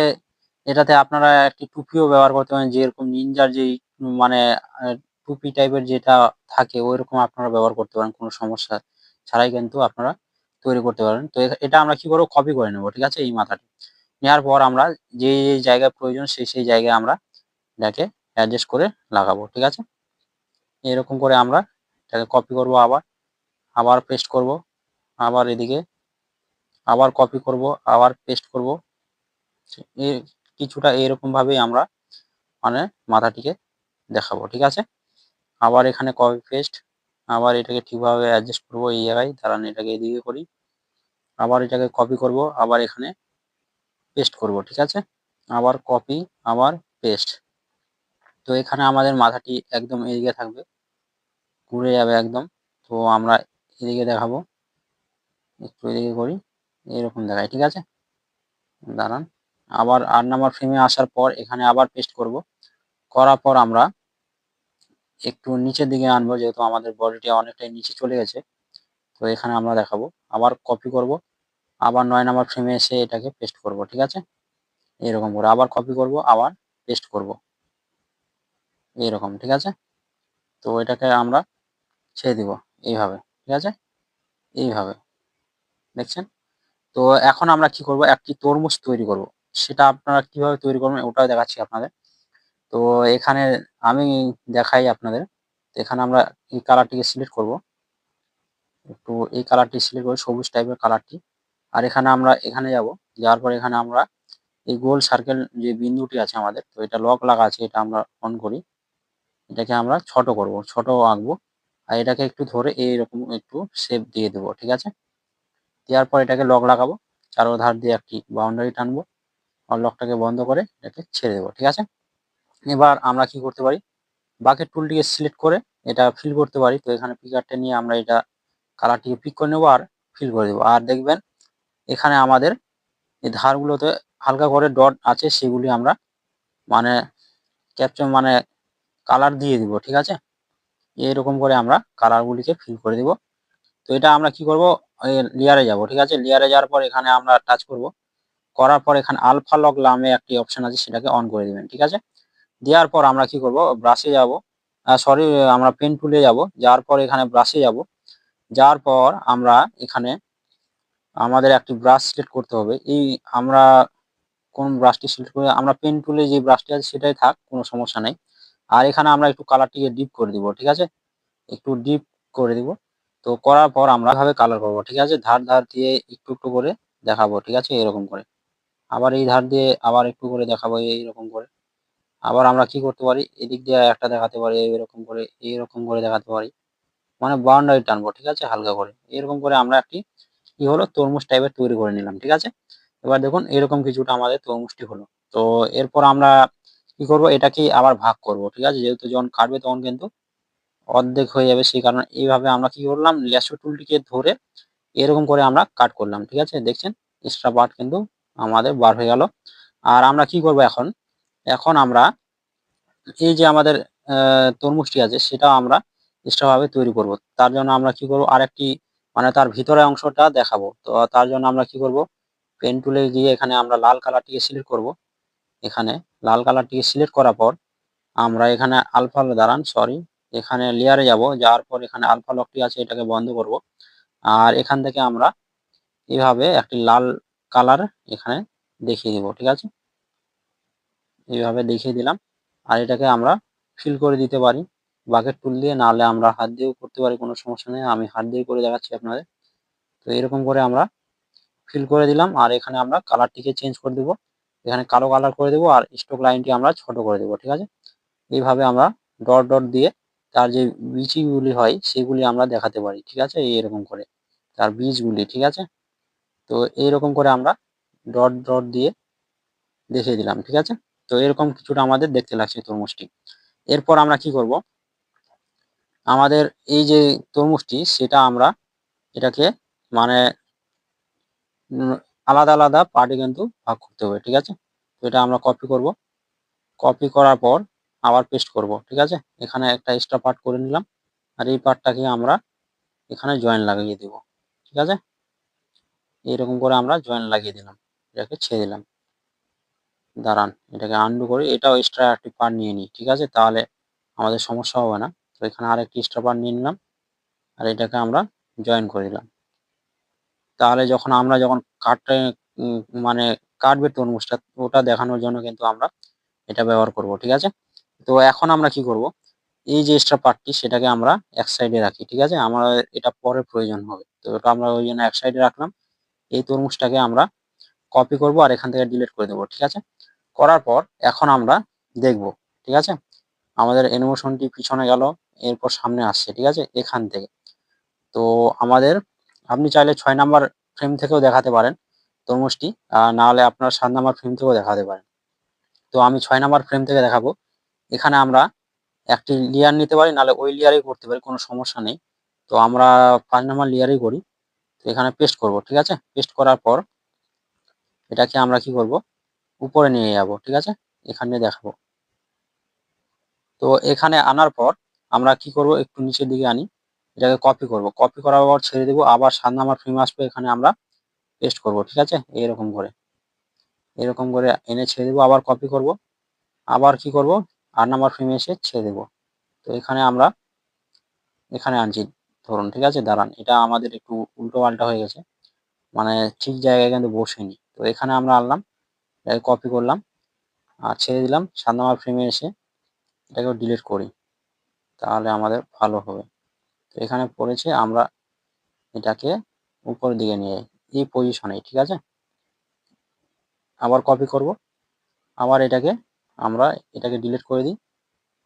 এটাতে আপনারা একটি টুপিও ব্যবহার করতে পারেন, যেরকম নিনজার যেই মানে টুপি টাইপের যেটা থাকে ওইরকম আপনারা ব্যবহার করতে পারেন, কোনো সমস্যা ছাড়াই কিন্তু আপনারা তৈরি করতে পারেন। তো এটা আমরা কি করবো, কপি করে নেবো, ঠিক আছে? এই মাথাটি নেওয়ার পর আমরা যে জায়গায় প্রয়োজন সেই জায়গায় আমরা এটাকে অ্যাডজাস্ট করে লাগাবো, ঠিক আছে? এরকম করে আমরা এটাকে কপি করব, আবার আবার পেস্ট করব, আবার এদিকে আবার কপি করব, আবার পেস্ট করব। এই কিছুটা এরকম ভাবেই আমরা মানে মাথাটিকে দেখাবো, ঠিক আছে? আবার এখানে কপি পেস্ট, আবার এটাকে ঠিকভাবে অ্যাডজাস্ট করব এই জায়গায়, দাঁড়ান এটাকে এদিকে করি, আবার এটাকে কপি করব, আবার এখানে পেস্ট করব, ঠিক আছে? আবার কপি, আবার পেস্ট। তো এখানে আমাদের মাথাটি একদম এদিকে থাকবে, ঘুরে যাবে একদম। তো আমরা এদিকে দেখাবো, একটু এদিকে করি, এরকম দেখাই, ঠিক আছে? দাঁড়ান, আবার 8 নাম্বার ফ্রেমে আসার পর এখানে আবার পেস্ট করব। করার পর আমরা একটু নিচের দিকে আনবো, যেহেতু আমাদের বডিটা অনেকটাই নিচে চলে গেছে। তো এখানে আমরা দেখাবো, আবার কপি করব, আবার 9 নাম্বার ফ্রেমে এসে এটাকে পেস্ট করব, ঠিক আছে? এরকম করে আবার কপি করব, আবার পেস্ট করব, এরকম, ঠিক আছে? তো এটাকে আমরা ছেড়ে দিব এইভাবে, ঠিক আছে? এইভাবে, দেখছেন? তো এখন আমরা কি করব, একটি তরমুজ তৈরি করব। সেটা আপনারা কিভাবে তৈরি করবেন ওটাও দেখাচ্ছি আপনাদের। তো এখানে আমি দেখাই আপনাদের। তো এখানে আমরা এই কালারটিকে সিলেক্ট করব, একটু এই কালারটি সিলেক্ট করে সবুজ টাইপের কালারটি। আর এখানে আমরা এখানে যাব, যাওয়ার পর এখানে আমরা এই গোল সার্কেল যে বিন্দুটি আছে আমাদের, তো এটা লক লাগা আছে, এটা আমরা অন করি। এটাকে আমরা ছোট করব, ছোট আঁকবো। আর এটাকে একটু ধরে এইরকম একটু শেপ দিয়ে দেবো, ঠিক আছে? দেওয়ার পর এটাকে লক লাগাবো, চারোধার দিয়ে একটি বাউন্ডারি টানবো, আর লকটাকে বন্ধ করে এটাকে ছেড়ে দেবো, ঠিক আছে? এবার আমরা কি করতে পারি, বাকেট টুলটিকে সিলেক্ট করে এটা ফিল করতে পারি। তো এখানে পিকারটা নিয়ে আমরা এটা কালারটিকে পিক করে নেবো আর ফিল করে দেবো। আর দেখবেন এখানে আমাদের এই ধারগুলোতে হালকা করে ডট আছে, সেগুলি আমরা মানে ক্যাপচার মানে কালার দিয়ে দিব, ঠিক আছে? এরকম করে আমরা কালারগুলিকে ফিল করে দিব। তো এটা আমরা কি করব, লেয়ারে যাব, ঠিক আছে? লেয়ারে যাওয়ার পর এখানে আমরা টাচ করব, করার পর এখানে আলফা লক নামে একটি অপশন আছে, সেটাকে অন করে দিবেন, ঠিক আছে? দেওয়ার পর আমরা কি করব, ব্রাশে যাব, সরি আমরা পেন টুলে যাব, যাওয়ার পর এখানে ব্রাশে যাব। যাওয়ার পর আমরা এখানে আমাদের একটি ব্রাশ সিলেক্ট করতে হবে। এই আমরা কোন ব্রাশটি সিলেক্ট করে, আমরা পেন টুলে যে ব্রাশটি আছে সেটাই থাক, কোনো সমস্যা নেই। আর এখানে আমরা একটু কালারটিকে ডিপ করে দিব, ঠিক আছে? একটু ডিপ করে দিব। তো করার পর আমরা এভাবে কালার করব, ঠিক আছে? ধার ধার দিয়ে একটু একটু করে দেখাবো, ঠিক আছে? এরকম করে আবার এই ধার দিয়ে আবার একটু করে দেখাবো, এইরকম করে। আবার আমরা কি করতে পারি, এদিক দিয়ে একটা দেখাতে পারি, এরকম করে এইরকম করে দেখাতে পারি, মানে বাউন্ডারি টানবো, ঠিক আছে? হালকা করে এরকম করে আমরা একটি কি হলো তরমুজ টাইপের তৈরি করে নিলাম, ঠিক আছে? এবার দেখুন এরকম কিছুটা আমাদের তরমুজটি হলো। তো এরপর আমরা কি করব, এটাকে আবার ভাগ করব। ঠিক আছে, যেহেতু যখন কাটবে তখন কিন্তু অর্ধেক হয়ে যাবে, সেই কারণে এইভাবে আমরা কি করলাম, ল্যাসো টুলটিকে ধরে এরকম করে আমরা কাট করলাম। ঠিক আছে, দেখছেন এক্সট্রা পার্ট কিন্তু আমাদের বার হয়ে গেল। আর আমরা কি করব এখন, এখন আমরা এই যে আমাদের তরমুজটি আছে সেটা আমরা এক্সট্রা ভাবে তৈরি করব। তার জন্য আমরা কি করব, আরেকটি মানে তার ভিতরের অংশটা দেখাবো। তো তার জন্য আমরা কি করব, পেন টুলে গিয়ে এখানে আমরা লাল কালারটিকে সিলেক্ট করব। এখানে লাল কালারটিকে সিলেক্ট করার পর আমরা এখানে আলফা দাঁড়ান সরি, এখানে লেয়ারে যাব, যাওয়ার পর এখানে আলফা লকটি আছে এটাকে বন্ধ করব। আর এখান থেকে আমরা এভাবে একটি লাল কালার এখানে দেখিয়ে দিব। ঠিক আছে, এইভাবে দেখিয়ে দিলাম। আর এটাকে আমরা ফিল করে দিতে পারি বাকেট টুল দিয়ে, নাহলে আমরা হাত দিয়েও করতে পারি, কোনো সমস্যা নেই। আমি হাত দিয়ে করে দেখাচ্ছি আপনাদের। তো এরকম করে আমরা ফিল করে দিলাম। আর এখানে আমরা কালারটিকে চেঞ্জ করে দেবো, এখানে কালো কালার করে দেবো, আর স্ট্রোক লাইনটি আমরা ছোট করে দেবো। ঠিক আছে, এইভাবে আমরা ডট ডট দিয়ে তার যে বিচিগুলি হয় সেগুলি আমরা দেখাতে পারি। ঠিক আছে, এরকম করে তার বীজগুলি। ঠিক আছে, তো এইরকম করে আমরা ডট ডট দিয়ে দেখিয়ে দিলাম। ঠিক আছে, তো এরকম কিছুটা আমাদের দেখতে লাগছে তরমুজটি। এরপর আমরা কি করব, আমাদের এই যে তরমুজটি সেটা আমরা এটাকে মানে আলাদা আলাদা পার্টে কিন্তু ভাগ করতে হবে। ঠিক আছে, তো এটা আমরা কপি করব, কপি করার পর আবার পেস্ট করব। ঠিক আছে, এখানে একটা এক্সট্রা পার্ট করে নিলাম। আর এই পার্টটাকে আমরা এখানে জয়েন লাগিয়ে দেব। ঠিক আছে, এইরকম করে আমরা জয়েন লাগিয়ে দিলাম, এটাকে ছেড়ে দিলাম। দাঁড়ান, এটাকে আনডু করি, এটাও এক্সট্রা একটি পার্ট নিয়ে নিই। ঠিক আছে, তাহলে আমাদের সমস্যা হবে না। তো এখানে আরেকটি এক্সট্রা পার্ট নিয়ে নিলাম, আর এটাকে আমরা জয়েন করে দিলাম। তাহলে যখন কাটতে মানে কাটবে তরমুজটা, ওটা দেখানোর জন্য কিন্তু আমরা এটা ব্যবহার করব। ঠিক আছে, তো এখন আমরা কি করব, এই যে এক্সট্রা পার্টটি সেটাকে আমরা এক সাইডে রাখি। ঠিক আছে, আমার এটা পরে প্রয়োজন হবে, তো ওটা আমরা ওই জন্য এক সাইডে রাখলাম। এই তরমুজটাকে আমরা কপি করব আর এখান থেকে ডিলিট করে দেবো। ঠিক আছে, করার পর এখন আমরা দেখব। ঠিক আছে, আমাদের অ্যানিমেশনটি পিছনে গেল, এরপর সামনে আসছে। ঠিক আছে, এখান থেকে তো আমাদের আপনি চাইলে 6 নাম্বার ফ্রেম থেকেও দেখাতে পারেন তরমুজটি, না হলে আপনার 7 নাম্বার ফ্রেম থেকেও দেখাতে পারেন। তো আমি 6 নাম্বার ফ্রেম থেকে দেখাবো। এখানে আমরা একটি লেয়ার নিতে পারি, নাহলে ওই লেয়ারেই করতে পারি, কোনো সমস্যা নেই। তো আমরা 5 নাম্বার লেয়ারেই করি। তো এখানে পেস্ট করব। ঠিক আছে, পেস্ট করার পর এটাকে আমরা কি করব, উপরে নিয়ে যাব। ঠিক আছে, এখানে দেখাবো। তো এখানে আনার পর আমরা কি করব, একটু নিচের দিকে আনি, এটাকে কপি করব, কপি করার পর ছেড়ে দেবো, আবার 7 নাম্বার ফ্রেম আসবে, এখানে আমরা পেস্ট করব। ঠিক আছে, এরকম করে এনে ছেড়ে দেবো, আবার কপি করব, আবার কি করব, 8 নাম্বার ফ্রেমে এসে ছেড়ে দেবো। তো এখানে আমরা এখানে আনছি ধরুন। ঠিক আছে, দাঁড়ান, এটা আমাদের একটু উল্টো পাল্টা হয়ে গেছে, মানে ঠিক জায়গায় কিন্তু বসেনি। তো এখানে আমরা আনলাম, এটাকে কপি করলাম আর ছেড়ে দিলাম, 7 নাম্বার ফ্রেমে এসে এটাকেও ডিলিট করি, তাহলে আমাদের ভালো হবে। তো এখানে পড়েছে, আমরা এটাকে উপরের দিকে নিয়ে যাই এই পজিশনে। ঠিক আছে, আবার কপি করব, আবার এটাকে ডিলিট করে দিই,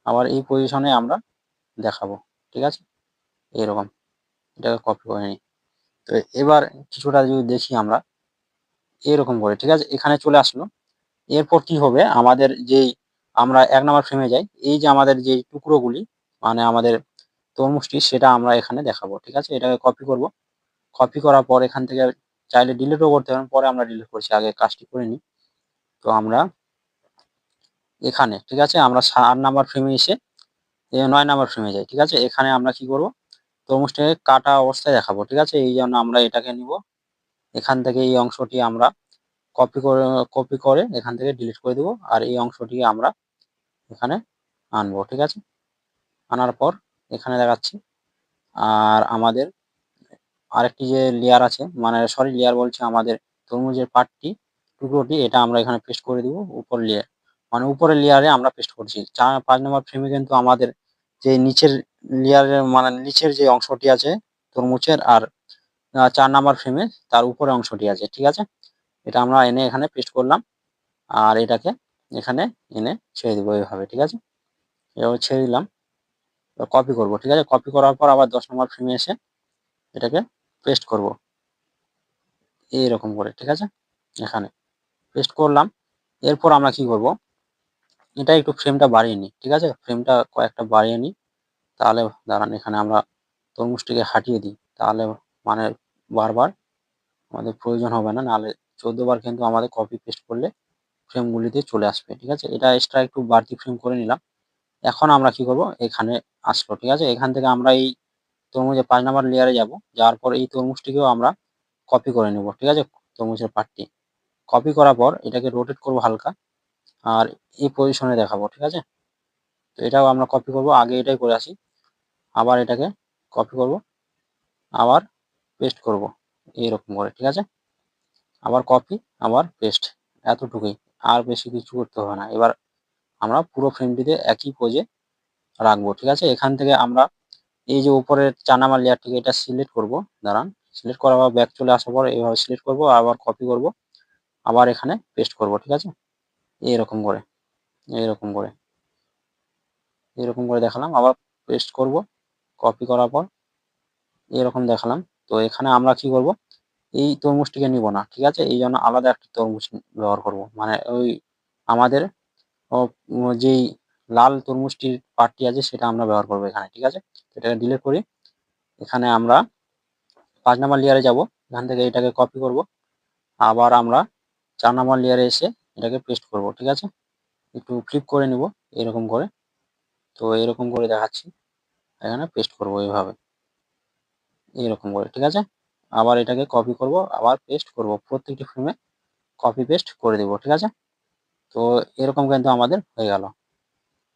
আবার এই পজিশনে আমরা দেখাবো। ঠিক আছে, এরকম এটাকে কপি করে নিই। তো এবার কিছুটা যদি দেখি আমরা এরকম করে। ঠিক আছে, এখানে চলে আসলো। এরপর কি হবে, আমাদের যেই আমরা 1 নাম্বার ফ্রেমে যাই, এই যে আমাদের যে টুকরোগুলি মানে আমাদের তরমুজটি সেটা আমরা এখানে দেখাবো। ঠিক আছে, এটাকে কপি করব, কপি করার পর এখান থেকে চাইলে ডিলিটও করতে পারেন, পরে আমরা ডিলিট করছি, আগে কাজটি করে নিই। তো আমরা এখানে ঠিক আছে, আমরা 8 নাম্বার ফ্রেমে এসে 9 নাম্বার ফ্রেমে যাই। ঠিক আছে, এখানে আমরা কি করব, তরমুজটাকে কাটা অবস্থায় দেখাবো। ঠিক আছে, এই জন্য আমরা এটাকে নিব, এখান থেকে এই অংশটি আমরা কপি করে এখান থেকে ডিলিট করে দেবো, আর এই অংশটিকে আমরা এখানে আনবো। ঠিক আছে, আনার পর এখানে দেখাচ্ছি। আর আমাদের আরেকটি যে লেয়ার আছে, মানে সরি লেয়ার বলছে, আমাদের তরমুজের পার্টটি টুকরোটি, এটা আমরা এখানে পেস্ট করে দিব উপর লেয়ার, মানে উপরের লেয়ারে আমরা পেস্ট করছি। 5 নম্বর ফ্রেমে কিন্তু আমাদের যে নিচের লেয়ারের মানে নিচের যে অংশটি আছে তরমুজের, আর 4 নাম্বার ফ্রেমে তার উপরে অংশটি আছে। ঠিক আছে, এটা আমরা এনে এখানে পেস্ট করলাম, আর এটাকে এখানে এনে ছেড়ে দিব এইভাবে। ঠিক আছে, এভাবে ছেড়ে দিলাম, কপি করব। ঠিক আছে, কপি করার পর আবার 10 নম্বর ফ্রেমে এসে এটাকে পেস্ট করব এইরকম করে। ঠিক আছে, এখানে পেস্ট করলাম। এরপর আমরা কি করব, এটা একটু ফ্রেমটা বাড়িয়ে নিই, ঠিক আছে, ফ্রেমটা কয়েকটা বাড়িয়ে নিই। তাহলে দাঁড়ান, এখানে আমরা তরমুজটিকে হাঁটিয়ে দিই, তাহলে মানে বারবার আমাদের প্রয়োজন হবে না, নাহলে 14 বার কিন্তু আমাদের কপি পেস্ট করলে ফ্রেমগুলিতে চলে আসবে, ঠিক আছে। এটা এক্সট্রা একটু বাড়তি ফ্রেম করে নিলাম। এখন আমরা কি করব, এখানে আসলো, ঠিক আছে। এখান থেকে আমরা এই তরমুজের 5 নাম্বার লেয়ারে যাব, যাওয়ার পর এই তরমুজটিকেও আমরা কপি করে নেব, ঠিক আছে, তরমুজের পার্টটি কপি করার পর এটাকে রোটেট করব হালকা, আর এই পজিশনে দেখাবো, ঠিক আছে। তো এটাও আমরা কপি করব, আগে এটাই করে আসি, আবার এটাকে কপি করব, আবার পেস্ট করব এইরকম করে, ঠিক আছে। আবার কপি, আবার পেস্ট, এতটুকুই, আর বেশি কিছু করতে হবে না। এবার আমরা পুরো ফ্রেমটিতে একই পোজে রাখবো, ঠিক আছে। এখান থেকে আমরা এই যে উপরের 4 নাম্বার লেয়ারটিকে এটা সিলেক্ট করব, দাঁড়ান, সিলেক্ট করার পর ব্যাক চলে আসার পর এইভাবে সিলেক্ট করব, আবার কপি করব, আবার এখানে পেস্ট করব, ঠিক আছে। এইরকম করে, এইরকম করে, এরকম করে দেখালাম, আবার পেস্ট করব, কপি করার পর এরকম দেখালাম। তো এখানে আমরা কি করব, এই তরমুজটিকে নিব না, ঠিক আছে, এই জন্য আলাদা একটা তরমুজ ব্যবহার করব, মানে ওই আমাদের যেই লাল তরমুজটির পার্টটি আছে সেটা আমরা ব্যবহার করবো এখানে, ঠিক আছে। এটাকে ডিলিট করি, এখানে আমরা 5 নাম্বার লেয়ারে যাব, এখান থেকে এটাকে কপি করব, আবার আমরা 4 নাম্বার লেয়ারে এসে এটাকে পেস্ট করব, ঠিক আছে। একটু ফ্লিপ করে নিব এরকম করে, তো এরকম করে দেখাচ্ছি, এখানে পেস্ট করব এইভাবে, এরকম করে, ঠিক আছে। আবার এটাকে কপি করব, আবার পেস্ট করব, প্রত্যেকটি ফ্রেমে কপি পেস্ট করে দেব, ঠিক আছে। তো এরকম কিন্তু আমাদের হয়ে গেল।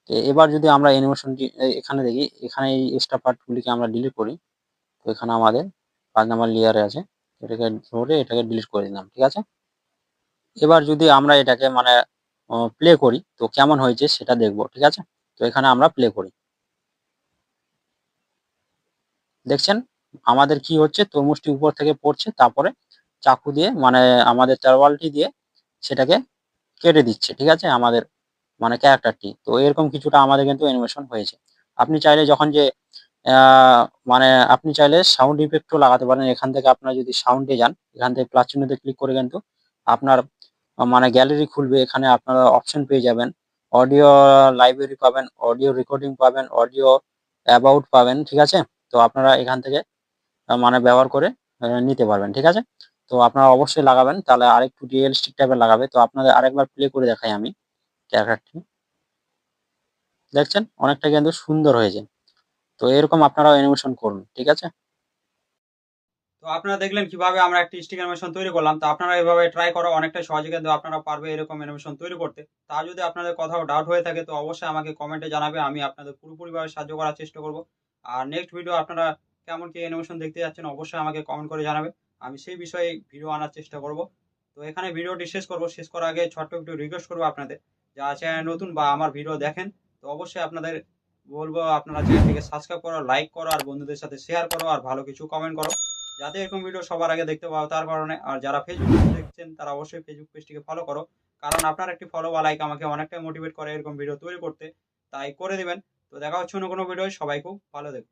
তো এবার যদি আমরা অ্যানিমেশনটি এখানে দেখি, এখানে এই এক্সট্রা পার্টগুলিকে আমরা ডিলিট করি। তো এখানে আমাদের 5 নাম্বার লেয়ারে আছে, এটাকে ধরে এটাকে ডিলিট করে দিলাম, ঠিক আছে। এবার যদি আমরা এটাকে মানে প্লে করি তো কেমন হয়েছে সেটা দেখবো, ঠিক আছে। তো এখানে আমরা প্লে করি, দেখছেন আমাদের কি হচ্ছে, তরমুজটি উপর থেকে পড়ছে, তারপরে চাকু দিয়ে মানে আমাদের তরোয়ালটি দিয়ে সেটাকে কেটে দিচ্ছে, ঠিক আছে, আমাদের মানে ক্যারেক্টারটি। তো এরকম কিছুটা আমাদের কিন্তু অ্যানিমেশন হয়েছে। আপনি চাইলে যখন যে মানে আপনি চাইলে সাউন্ড ইফেক্টও লাগাতে পারেন। এখান থেকে আপনারা যদি সাউন্ডে যান, এখান থেকে প্লাস চিহ্নতে ক্লিক করে কিন্তু আপনার মানে গ্যালারি খুলবে, এখানে আপনারা অপশন পেয়ে যাবেন, অডিও লাইব্রেরি পাবেন, অডিও রেকর্ডিং পাবেন, অডিও অ্যাবাউট পাবেন, ঠিক আছে। তো আপনারা এখান থেকে মানে ব্যবহার করে নিতে পারবেন, ঠিক আছে। তো আপনারা অবশ্যই লাগাবেন, তাহলে আরেকটু রিয়েলিস্টিক টাইপের লাগাবে। তো আপনাদের আরেকবার প্লে করে দেখাই আমি ক্যারেক্টারটি, দেখছেন অনেকটা কিন্তু সুন্দর হয়েছে। তো এরকম আপনারাও অ্যানিমেশন করুন, ঠিক আছে। তো আপনারা দেখলেন কিভাবে আমরা একটি স্টিক অ্যানিমেশন তৈরি করলাম। তো আপনারা এভাবে ট্রাই করো, অনেকটা সহজে কিন্তু আপনারা পারবে এরকম অ্যানিমেশন তৈরি করতে। তা যদি আপনাদের কোথাও ডাউট হয়ে থাকে তো অবশ্যই আমাকে কমেন্টে জানাবে, আমি আপনাদের পুরোপুরিভাবে সাহায্য করার চেষ্টা করব। আর নেক্সট ভিডিও আপনারা কেমন কি অ্যানিমেশন দেখতে যাচ্ছেন অবশ্যই আমাকে কমেন্ট করে জানাবে, আমি সেই বিষয়ে ভিডিও আনার চেষ্টা করব। তো এখানে ভিডিওটি শেষ করব, শেষ করার আগে ছোট্ট একটু রিকোয়েস্ট করবো আপনাদের, যারা চ্যানেল নতুন বা আমার ভিডিও দেখেন, তো অবশ্যই আপনাদের বলবো আপনারা চ্যানেলটিকে সাবস্ক্রাইব করো, লাইক করো, আর বন্ধুদের সাথে শেয়ার করো, আর ভালো কিছু কমেন্ট করো, যাতে এরকম ভিডিও সবার আগে দেখতে পাও তার কারণে। আর যারা ফেসবুক দেখছেন তারা অবশ্যই ফেসবুক পেজটিকে ফলো করো, কারণ আপনার একটি ফলো বা লাইক আমাকে অনেকটাই মোটিভেট করে এরকম ভিডিও তৈরি করতে, তাই করে দিবেন। তো দেখা হচ্ছে অন্য কোনো ভিডিও, সবাই খুব ভালো দেখো।